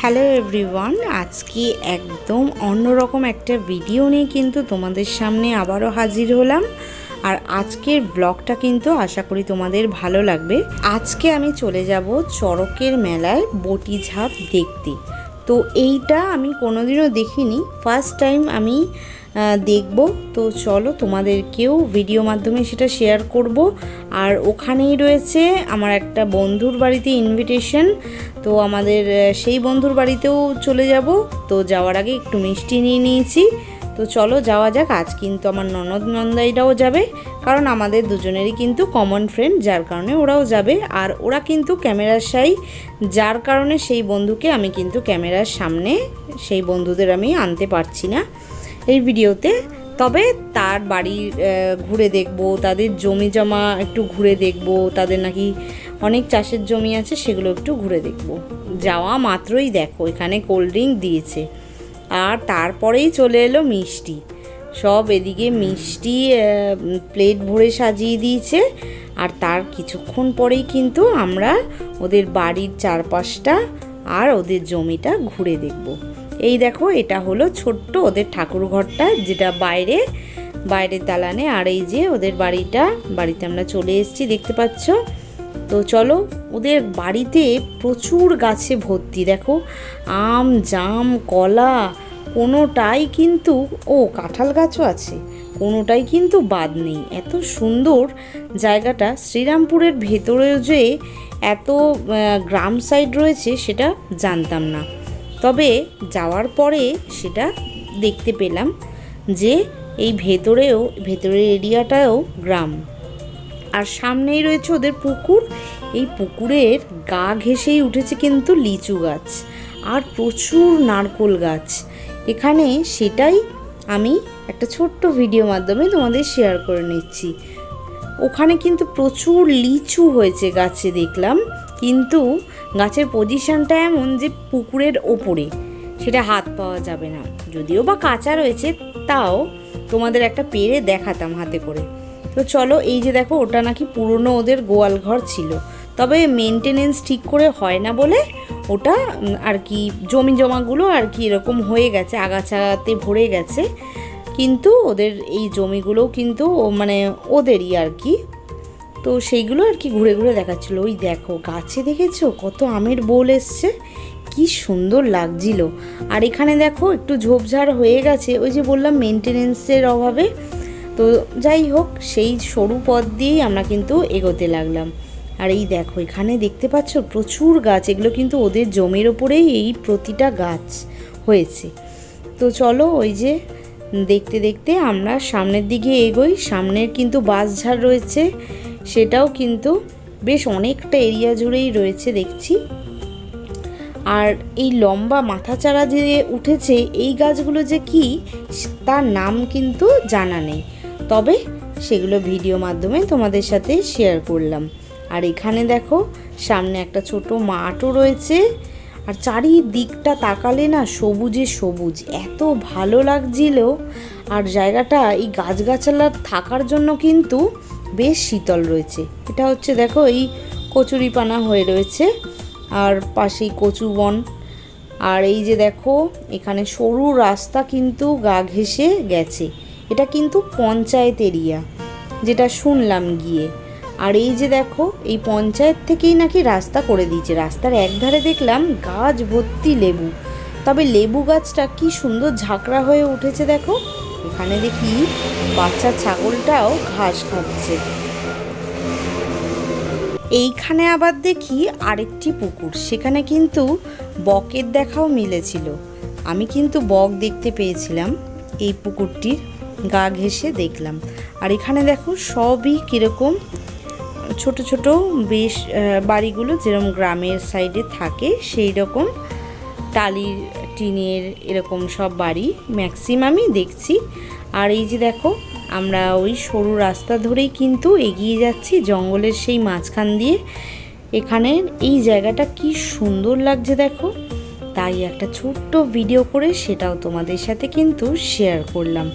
Hello everyone, আজকে একদম অন্যরকম একটা ভিডিও নিয়ে কিন্তু তোমাদের সামনে আবারও হাজির হলাম। আর আজকের ব্লগটা কিন্তু আশা করি তোমাদের ভালো লাগবে। আজকে আমি চলে যাব চড়কের মেলায় বটি ঝাঁপ দেখতে। তো এইটা আমি কোনোদিনও দেখিনি, ফার্স্ট টাইম আমি দেখব। তো চলো তোমাদেরকেও ভিডিও মাধ্যমে সেটা শেয়ার করব। আর ওখানেই রয়েছে আমার একটা বন্ধুর বাড়িতে ইনভিটেশন, তো আমাদের সেই বন্ধুর বাড়িতেও চলে যাব। তো যাওয়ার আগে একটু মিষ্টি নিয়ে নিয়েছি। তো চলো যাওয়া যাক। আজ কিন্তু আমার ননদ নন্দাইরাও যাবে, কারণ আমাদের দুজনেরই কিন্তু কমন ফ্রেন্ড, যার কারণে ওরাও যাবে। আর ওরা কিন্তু ক্যামেরার শাই, যার কারণে সেই বন্ধুকে আমি কিন্তু ক্যামেরার সামনে সেই বন্ধুদের আমি আনতে পারছি না এই ভিডিওতে। তবে তার বাড়ি ঘুরে দেখব, তাদের জমি জমা একটু ঘুরে দেখব, তাদের নাকি অনেক চাষের জমি আছে, সেগুলো একটু ঘুরে দেখব। যাওয়া মাত্রই দেখো এখানে কোল্ড ড্রিঙ্ক দিয়েছে, আর তারপরেই চলে এলো মিষ্টি। সব এদিকে মিষ্টি প্লেট ভরে সাজিয়ে দিয়েছে। আর তার কিছুক্ষণ পরেই কিন্তু আমরা ওদের বাড়ির চারপাশটা আর ওদের জমিটা ঘুরে দেখব। এই দেখো, এটা হলো ছোট্ট ওদের ঠাকুর ঘরটা, যেটা বাইরের দালানে। আর এই যে ওদের বাড়িতে আমরা চলে এসেছি, দেখতে পাচ্ছ। তো চলো, ওদের বাড়িতে প্রচুর গাছে ভর্তি, দেখো আম, জাম, কলা, কোনোটাই কিন্তু, কাঁঠাল গাছও আছে, কোনোটাই কিন্তু বাদ নেই। এত সুন্দর জায়গাটা। শ্রীরামপুরের ভেতরেও যে এত গ্রাম সাইড রয়েছে সেটা জানতাম না, তবে যাওয়ার পরে সেটা দেখতে পেলাম যে এই ভেতরের এরিয়াটাও গ্রাম। আর সামনেই রয়েছে ওদের পুকুর। এই পুকুরের গা ঘেঁষেই উঠেছে কিন্তু লিচু গাছ আর প্রচুর নারকোল গাছ এখানে। সেটাই আমি একটা ছোট্ট ভিডিও মাধ্যমে তোমাদের শেয়ার করে নিচ্ছি। ওখানে কিন্তু প্রচুর লিচু হয়েছে গাছে দেখলাম, কিন্তু গাছের পজিশনটা এমন যে পুকুরের ওপরে, সেটা হাত পাওয়া যাবে না। যদিও বা কাঁচা রয়েছে, তাও তোমাদের একটা পেরে দেখাতাম হাতে করে। তো চলো, এই যে দেখো, ওটা নাকি পুরনো ওদের গোয়াল ঘর ছিল, তবে মেনটেনেন্স ঠিক করে হয় না বলে ওটা আর কি জমি জমাগুলো আর কি এরকম হয়ে গেছে, আগাছাতে ভরে গেছে। কিন্তু ওদের এই জমিগুলোও কিন্তু মানে ওদেরই আর কি। তো সেইগুলো আর কি ঘুরে ঘুরে দেখাচ্ছিল। ওই দেখো গাছে দেখেছো কত আমের বোল এসছে, কি সুন্দর লাগছিল। আর এখানে দেখো একটু ঝোপঝাড় হয়ে গেছে, ওই যে বললাম মেনটেনেন্সের অভাবে। তো যাই হোক, সেই সরু পথ দিয়েই আমরা কিন্তু এগোতে লাগলাম। আর এই দেখো এখানে দেখতে পাচ্ছ প্রচুর গাছ, এগুলো কিন্তু ওদের জমির ওপরেই এই প্রতিটা গাছ হয়েছে। তো চলো, ওই যে দেখতে দেখতে আমরা সামনের দিকে এগোই। সামনের কিন্তু বাঁশঝাড় রয়েছে, সেটাও কিন্তু বেশ অনেকটা এরিয়া জুড়েই রয়েছে দেখছি। আর এই লম্বা মাথাচাড়া যে উঠেছে এই গাছগুলো যে কি, তার নাম কিন্তু জানা নেই, তবে সেগুলো ভিডিও মাধ্যমে তোমাদের সাথে শেয়ার করলাম। আর এখানে দেখো সামনে একটা ছোট মাঠও রয়েছে, আর চারিদিকটা তাকালে না সবুজে সবুজ, এত ভালো লাগছিল। আর জায়গাটা এই গাছগাছালা থাকার জন্য কিন্তু বেশ শীতল রয়েছে। এটা হচ্ছে দেখো এই কচুরিপানা হয়ে রয়েছে, আর পাশেই কচু বন। আর এই যে দেখো এখানে সরু রাস্তা কিন্তু গা ঘেঁষে গেছে, এটা কিন্তু পঞ্চায়েত এরিয়া যেটা শুনলাম গিয়ে। আর এই যে দেখো এই পঞ্চায়েত থেকেই নাকি রাস্তা করে দিয়েছে। রাস্তার একধারে দেখলাম গাছ ভর্তি লেবু, তবে লেবু গাছটা কি সুন্দর ঝাঁকড়া হয়ে উঠেছে দেখো। এখানে দেখি বাচ্চা ছাগলটাও ঘাস খাচ্ছে। এইখানে আবার দেখি আরেকটি পুকুর, সেখানে কিন্তু বকের দেখাও মিলেছিল। আমি কিন্তু বক দেখতে পেয়েছিলাম এই পুকুরটির গা ঘেঁষে দেখলাম। আর এখানে দেখো সবই কীরকম ছোট ছোট বেশ বাড়িগুলো, যেরকম গ্রামের সাইডে থাকে সেই রকম টালির টিনের এরকম সব বাড়ি ম্যাক্সিমামই দেখছি। আর এই যে দেখো আমরা ওই সরু রাস্তা ধরেই কিন্তু এগিয়ে যাচ্ছি জঙ্গলের সেই মাঝখান দিয়ে। এখানের এই জায়গাটা কি সুন্দর লাগছে দেখো, তাই একটা ছোট্ট ভিডিও করে সেটাও তোমাদের সাথে কিন্তু শেয়ার করলাম।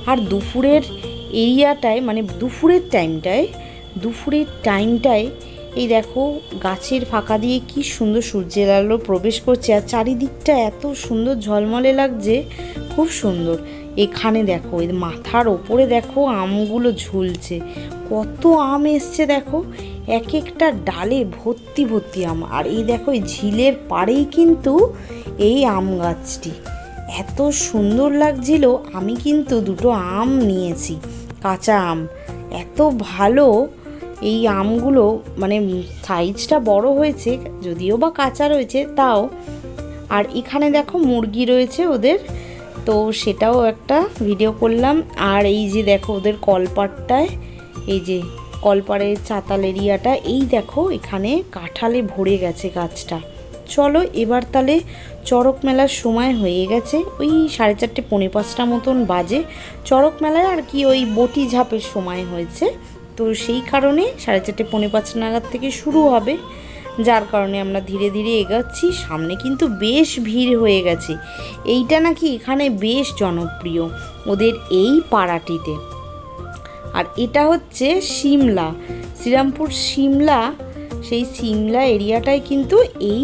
আর দুপুরের এরিয়াটায়, মানে দুপুরের টাইমটায় এই দেখো গাছের ফাঁকা দিয়ে কি সুন্দর সূর্যের আলো প্রবেশ করছে, আর চারিদিকটা এত সুন্দর ঝলমলে লাগছে, খুব সুন্দর। এখানে দেখো এর মাথার ওপরে দেখো আমগুলো ঝুলছে, কত আম এসছে দেখো, এক একটা ডালে ভর্তি ভর্তি আম। আর এই দেখো এই ঝিলের পাড়েই কিন্তু এই আম গাছটি, এত সুন্দর লাগছিল। আমি কিন্তু দুটো আম নিয়েছি, কাঁচা আম, এত ভালো এই আমগুলো, মানে সাইজটা বড় হয়েছে যদিও বা কাঁচা রয়েছে তাও। আর এখানে দেখো মুরগি রয়েছে ওদের, তো সেটাও একটা ভিডিও করলাম। আর এই যে দেখো ওদের কলপাড়টায়, এই যে কলপাড়ের চাতাল এরিয়াটা, এই দেখো এখানে কাঁঠালে ভরে গেছে গাছটা। চলো এবার তাহলে চড়ক মেলার সময় হয়ে গেছে, ওই 4:30 পৌনে 5টা মতন বাজে। চড়ক মেলায় আর কি ওই বটি ঝাপের সময় হয়েছে, তো সেই কারণে 4:30 পৌনে 5 নাগাদ থেকে শুরু হবে, যার কারণে আমরা ধীরে ধীরে এগাচ্ছি। সামনে কিন্তু বেশ ভিড় হয়ে গেছে, এইটা নাকি এখানে বেশ জনপ্রিয় ওদের এই পাড়াটিতে। আর এটা হচ্ছে সিমলা, শ্রীরামপুর সিমলা, সেই সিমলা এরিয়াটায় কিন্তু এই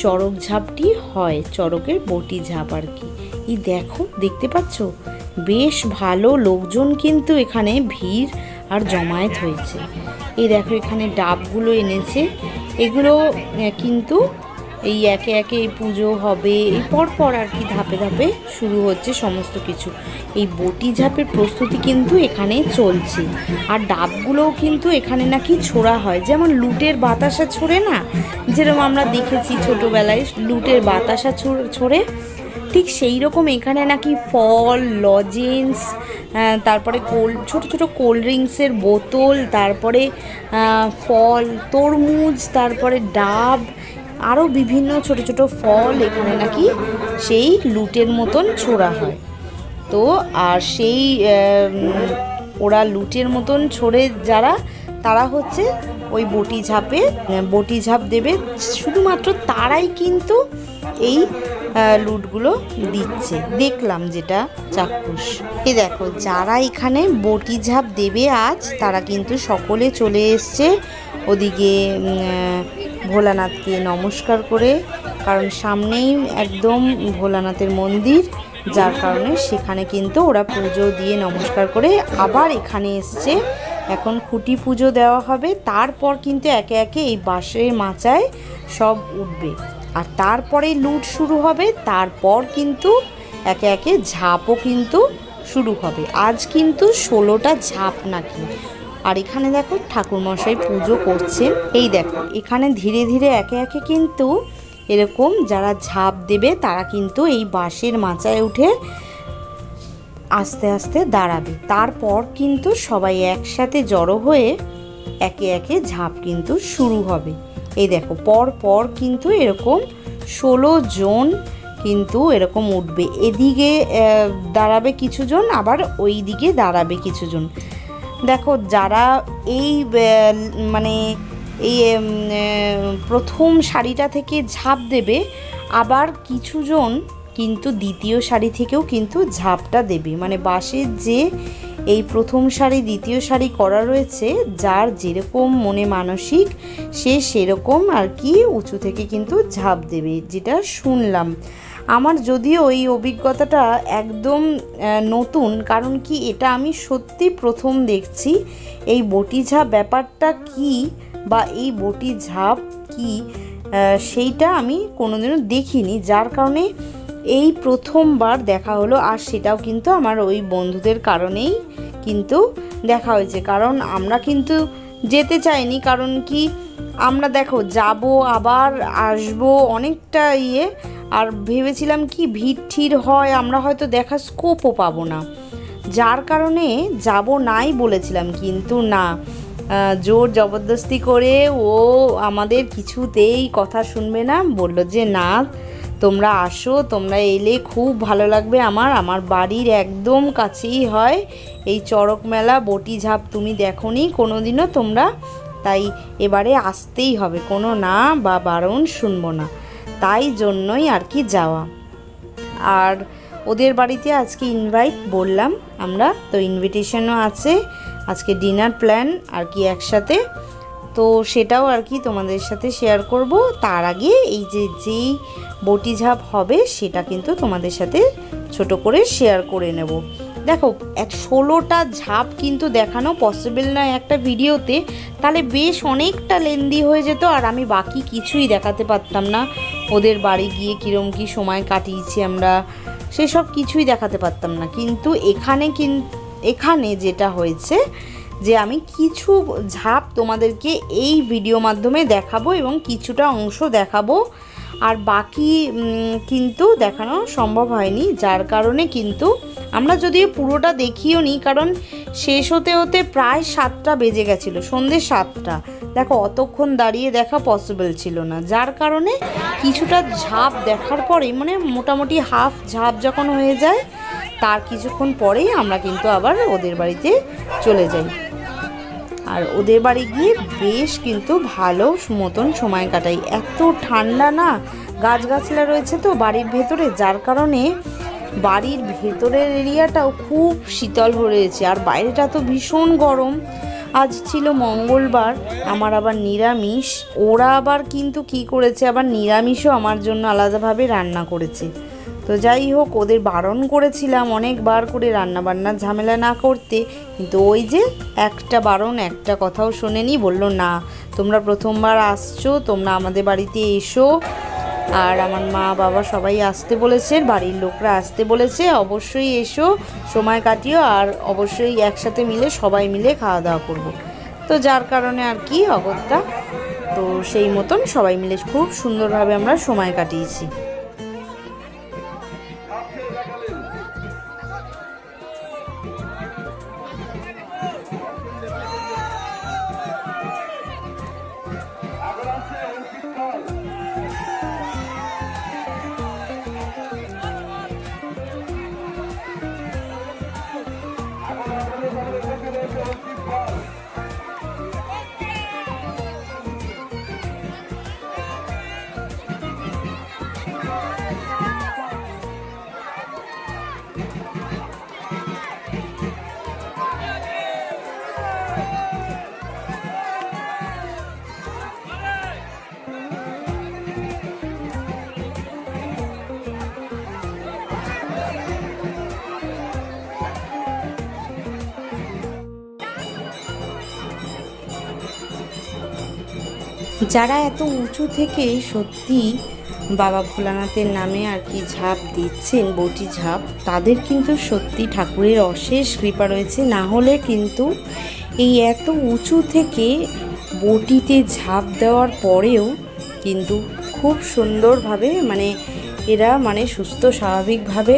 চড়ক ঝাপটি হয়, চড়কের বটি ঝাপ আর কি। এই দেখো দেখতে পাচ্ছ বেশ ভালো লোকজন কিন্তু এখানে ভিড় আর জমায়েত হয়েছে। এই দেখো এখানে ডাবগুলো এনেছে, এগুলো কিন্তু এই একে একে এই পুজো হবে, এই পরপর আর কি ধাপে ধাপে শুরু হচ্ছে সমস্ত কিছু। এই বটি ঝাপের প্রস্তুতি কিন্তু এখানে চলছে। আর ডাবগুলোও কিন্তু এখানে নাকি ছোড়া হয়, যেমন লুটের বাতাসা ছোড়ে না, যেরকম আমরা দেখেছি ছোটোবেলায় লুটের বাতাসা ছোড়ে, ঠিক সেই রকম এখানে নাকি ফল, লজেন্স, তারপরে ছোট ছোট কোল্ড ড্রিঙ্কসের বোতল, তারপরে ফল, তরমুজ, তারপরে ডাব, আরও বিভিন্ন ছোট ছোট ফল এখানে নাকি সেই লুটের মতন ছোড়া হয়। তো আর সেই ওরা লুটের মতন ছোড়ে যারা, তারা হচ্ছে ওই বটি ঝাপ দেবে, শুধুমাত্র তারাই কিন্তু এই লুটগুলো দিচ্ছে, দেখলাম যেটা চাক্ষুষ। এই দেখো যারা এখানে বটি ঝাপ দেবে আজ, তারা কিন্তু সকলে চলে এসছে ওদিকে ভোলানাথকে নমস্কার করে, কারণ সামনেই একদম ভোলানাথের মন্দির, যার কারণে সেখানে কিন্তু ওরা পুজো দিয়ে নমস্কার করে আবার এখানে এসছে। এখন খুঁটি পুজো দেওয়া হবে, তারপর কিন্তু একে একে এই বাঁশের মাচায় সব উঠবে, আর তারপরে লুট শুরু হবে, তারপর কিন্তু একে একে ঝাপও কিন্তু শুরু হবে। আজ কিন্তু 16টা ঝাপ নাকি। আর এখানে দেখো ঠাকুরমশাই পুজো করছেন, এই দেখো এখানে ধীরে ধীরে একে একে কিন্তু এরকম যারা ঝাপ দেবে তারা কিন্তু এই বাঁশের মাচায় উঠে আস্তে আস্তে দাঁড়াবে, তারপর কিন্তু সবাই একসাথে জড়ো হয়ে একে একে ঝাপ কিন্তু শুরু হবে। এই দেখো পর পর কিন্তু এরকম 16 জন কিন্তু এরকম উঠবে, এদিকে দাঁড়াবে কিছুজন, আবার ওই দিকে দাঁড়াবে কিছুজন। দেখো যারা এই মানে এই প্রথম সারিটা থেকে ঝাঁপ দেবে, আবার কিছুজন কিন্তু দ্বিতীয় সারি থেকেও কিন্তু ঝাঁপটা দেবে, মানে বাঁশের যে এই প্রথম সারি দ্বিতীয় সারি করা রয়েছে, যার যেরকম মনে মানসিক সে সেরকম আর কি উঁচু থেকে কিন্তু ঝাঁপ দেবে, যেটা শুনলাম। আমার যদিও এই অভিজ্ঞতাটা একদম নতুন, কারণ কি এটা আমি সত্যি প্রথম দেখছি। এই বটি ঝাঁপ ব্যাপারটা কি বা এই বটি ঝাঁপ কি সেইটা আমি কোনোদিনও দেখিনি, যার কারণে এই প্রথমবার দেখা হলো। আর সেটাও কিন্তু আমার ওই বন্ধুদের কারণেই কিন্তু দেখা হয়েছে, কারণ আমরা কিন্তু যেতে চাইনি, কারণ কি আমরা দেখো যাব আবার আসবো অনেকটা আর ভেবেছিলাম কি ভিড় ঠিড় হয়, আমরা হয়তো দেখার স্কোপও পাবো না, যার কারণে যাব নাই বলেছিলাম। কিন্তু না, জোর জবরদস্তি করে ও আমাদের কিছুতেই কথা শুনবে না, বলল যে না তোমরা আসো, তোমরা এলে খুব ভালো লাগবে। আমার বাড়ির একদম কাছেই হয় এই চড়ক মেলা, বটি ঝাঁপ তুমি দেখোনি কোনোদিনও তোমরা, তাই এবারে আসতেই হবে, কোনো না বা বারণ শুনবো না, তাই জন্যই আর কি যাওয়া। আর ওদের বাড়িতে আজকে ইনভাইট বললাম আমরা, তো ইনভিটেশনও আছে, আজকে ডিনার প্ল্যান আর কি একসাথে। তো সেটাও আর কি তোমাদের সাথে শেয়ার করব। তার আগে এই যেই বটি ঝাপ হবে সেটা কিন্তু তোমাদের সাথে ছোট করে শেয়ার করে নেব। দেখো 16টা ঝাপ কিন্তু দেখানো পসিবল নয় একটা ভিডিওতে, তাহলে বেশ অনেকটা লেন্দি হয়ে যেত আর আমি বাকি কিছুই দেখাতে পারতাম না। ওদের বাড়ি গিয়ে কীরকম কী সময় কাটিয়েছি আমরা সেসব কিছুই দেখাতে পারতাম না। কিন্তু এখানে যেটা হয়েছে যে আমি কিছু ঝাপ তোমাদেরকে এই ভিডিও মাধ্যমে দেখাবো এবং কিছুটা অংশ দেখাবো, আর বাকি কিন্তু দেখানো সম্ভব হয়নি, যার কারণে কিন্তু আমরা যদিও পুরোটা দেখিও নি, কারণ শেষ হতে হতে প্রায় 7টা বেজে গেছিলো, সন্ধ্যে 7টা। দেখো অতক্ষণ দাঁড়িয়ে দেখা পসিবল ছিল না, যার কারণে কিছুটা ঝাপ দেখার পরেই মানে মোটামুটি হাফ ঝাপ যখন হয়ে যায় তার কিছুক্ষণ পরেই আমরা কিন্তু আবার ওদের বাড়িতে চলে যাই। আর ওদের বাড়ি গিয়ে বেশ কিন্তু ভালো মতন সময় কাটাই। এত ঠান্ডা না, গাছগাছলা রয়েছে তো বাড়ির ভেতরে, যার কারণে বাড়ির ভেতরের এরিয়াটাও খুব শীতল রয়েছে আর বাইরেটা তো ভীষণ গরম। আজ ছিল মঙ্গলবার, আমার আবার নিরামিষ। ওরা আবার কিন্তু কি করেছে, আবার নিরামিষও আমার জন্য আলাদাভাবে রান্না করেছে। তো যাই হোক, ওদের বারণ করেছিলাম অনেকবার করে রান্নাবান্নার ঝামেলা না করতে, কিন্তু ওই যে একটা বারণ একটা কথাও শোনেনি। বললো না, তোমরা প্রথমবার আসছো, তোমরা আমাদের বাড়িতে এসো, আর আমার মা বাবা সবাই আসতে বলেছে, বাড়ির লোকরা আসতে বলেছে, অবশ্যই এসো, সময় কাটিও, আর অবশ্যই একসাথে মিলে সবাই মিলে খাওয়া দাওয়া করবো। তো যার কারণে আর কি অগত্যা, তো সেই মতন সবাই মিলে খুব সুন্দরভাবে আমরা সময় কাটিয়েছি। যারা এত উঁচু থেকে সত্যি বাবা ভোলানাথের নামে আর কি ঝাঁপ দিচ্ছেন, বটি ঝাঁপ, তাদের কিন্তু সত্যি ঠাকুরের অশেষ কৃপা রয়েছে। না হলে কিন্তু এই এত উঁচু থেকে বটিতে ঝাঁপ দেওয়ার পরেও কিন্তু খুব সুন্দরভাবে এরা সুস্থ স্বাভাবিকভাবে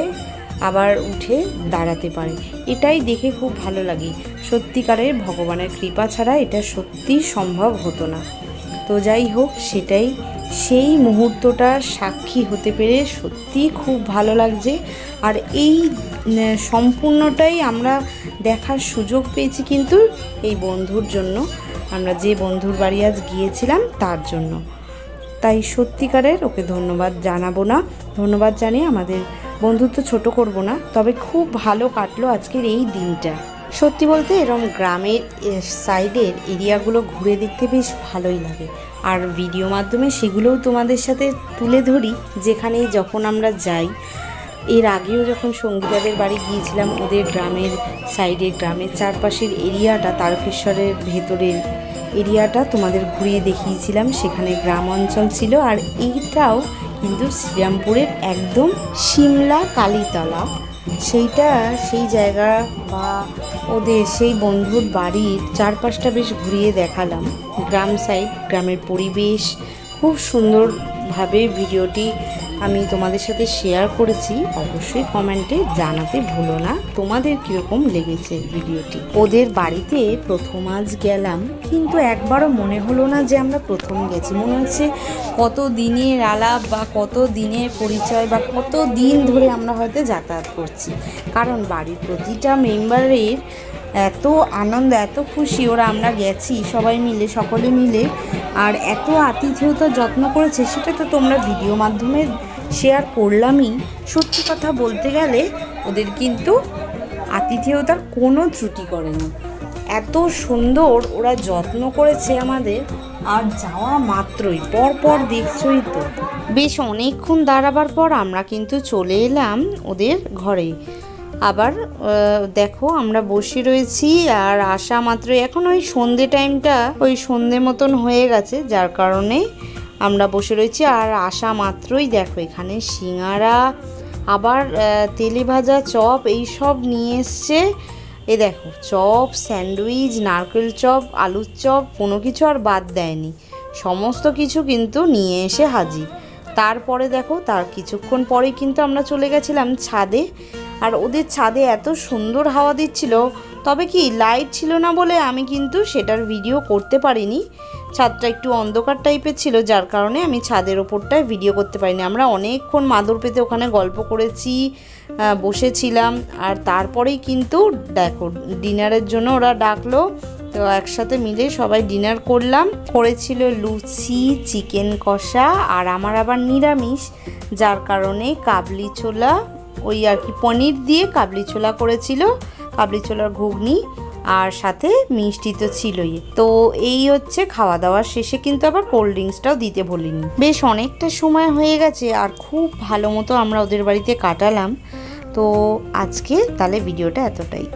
আবার উঠে দাঁড়াতে পারে। এটাই দেখে খুব ভালো লাগে। সত্যিকারের ভগবানের কৃপা ছাড়া এটা সত্যি সম্ভব হতো না। তো যাই হোক, সেটাই সেই মুহূর্তটার সাক্ষী হতে পেরে সত্যি খুব ভালো লাগছে। আর এই সম্পূর্ণটাই আমরা দেখার সুযোগ পেয়েছি কিন্তু এই বন্ধুর জন্য, আমরা যে বন্ধুর বাড়ি আজ গিয়েছিলাম তার জন্য। তাই সত্যিকারের ওকে ধন্যবাদ জানাবো না, ধন্যবাদ জানিয়ে আমাদের বন্ধুত্ব ছোট করব না। তবে খুব ভালো কাটলো আজকের এই দিনটা। সত্যি বলতে এরকম গ্রামের সাইডের এরিয়াগুলো ঘুরে দেখতে বেশ ভালোই লাগে, আর ভিডিও মাধ্যমে সেগুলোও তোমাদের সাথে তুলে ধরি যেখানেই যখন আমরা যাই। এর আগেও যখন সঙ্গীতাদের বাড়ি গিয়েছিলাম, ওদের গ্রামের সাইডে, গ্রামের চারপাশের এরিয়াটা, তারকেশ্বরের ভেতরের এরিয়াটা তোমাদের ঘুরিয়ে দেখিয়েছিলাম, সেখানে গ্রাম অঞ্চল ছিল। আর এইটাও কিন্তু শ্রীরামপুরের একদম সিমলা কালীতলা, সেই জায়গা বা ওদের সেই বন্ধুর বাড়ির চারপাশটা বেশ ঘুরিয়ে দেখালাম। গ্রাম সাইড, গ্রামের পরিবেশ খুব সুন্দরভাবে ভিডিওটি আমি তোমাদের সাথে শেয়ার করেছি। অবশ্যই কমেন্টে জানাতে ভুলো না তোমাদের কীরকম লেগেছে ভিডিওটি। ওদের বাড়িতে প্রথম আজ গেলাম, কিন্তু একবারও মনে হলো না যে আমরা প্রথম গেছি। মনে হচ্ছে কত দিনের আলাপ বা কত দিনের পরিচয় বা কত দিন ধরে আমরা হয়তো যাতায়াত করছি। কারণ বাড়ির প্রতিটা মেম্বারের এত আনন্দ, এত খুশি ওরা আমরা গেছি সবাই মিলে, সকলে মিলে, আর এত আতিথেয়তার যত্ন করেছে সেটা তো তোমরা ভিডিও মাধ্যমে শেয়ার করলামই। সত্যি কথা বলতে গেলে ওদের কিন্তু আতিথেয়তার কোনো ত্রুটি করেনি। এত সুন্দর ওরা যত্ন করেছে আমাদের, আর যাওয়া মাত্রই পরপর দেখছই তো, বেশ অনেকক্ষণ দাঁড়াবার পর আমরা কিন্তু চলে এলাম ওদের ঘরে। আবার দেখো আমরা বসে রয়েছি, আর আসা মাত্রই এখন ওই সন্ধে টাইমটা ওই সন্ধে মতন হয়ে গেছে, যার কারণে আমরা বসে রয়েছি। আর আসা মাত্রই দেখো এখানে সিঙাড়া, আবার তেলে ভাজা চপ এই সব নিয়ে এসছে। এ দেখো চপ, স্যান্ডউইচ, নারকেল চপ, আলুর চপ, কোনো কিছু আর বাদ দেয়নি, সমস্ত কিছু কিন্তু নিয়ে এসে হাজির। তারপরে দেখো তার কিছুক্ষণ পরেই কিন্তু আমরা চলে গেছিলাম ছাদে। আর ওদের ছাদে এত সুন্দর হাওয়া দিচ্ছিল, তবে কি লাইট ছিল না বলে আমি কিন্তু সেটার ভিডিও করতে পারিনি। ছাদটা একটু অন্ধকার টাইপের ছিল, যার কারণে আমি ছাদের ওপরটায় ভিডিও করতে পারিনি। আমরা অনেকক্ষণ মাদুর পেতে ওখানে গল্প করেছি, বসেছিলাম। আর তারপরেই কিন্তু দেখো ডিনারের জন্য ওরা ডাকলো, তো একসাথে মিলে সবাই ডিনার করলাম। করেছিল লুচি, চিকেন কষা, আর আমার আবার নিরামিষ, যার কারণে কাবলি ছোলা, ওই আর কি পনির দিয়ে কাবলি ছোলা করেছিল, কাবলি ছোলার ঘুগনি, আর সাথে মিষ্টি তো ছিলই। তো এই হচ্ছে খাওয়া দাওয়ার শেষে কিন্তু আবার কোল্ড ড্রিঙ্কসটাও দিতে ভুলিনি। বেশ অনেকটা সময় হয়ে গেছে, আর খুব ভালো মতো আমরা ওদের বাড়িতে কাটালাম। তো আজকে তাহলে ভিডিওটা এতটাই।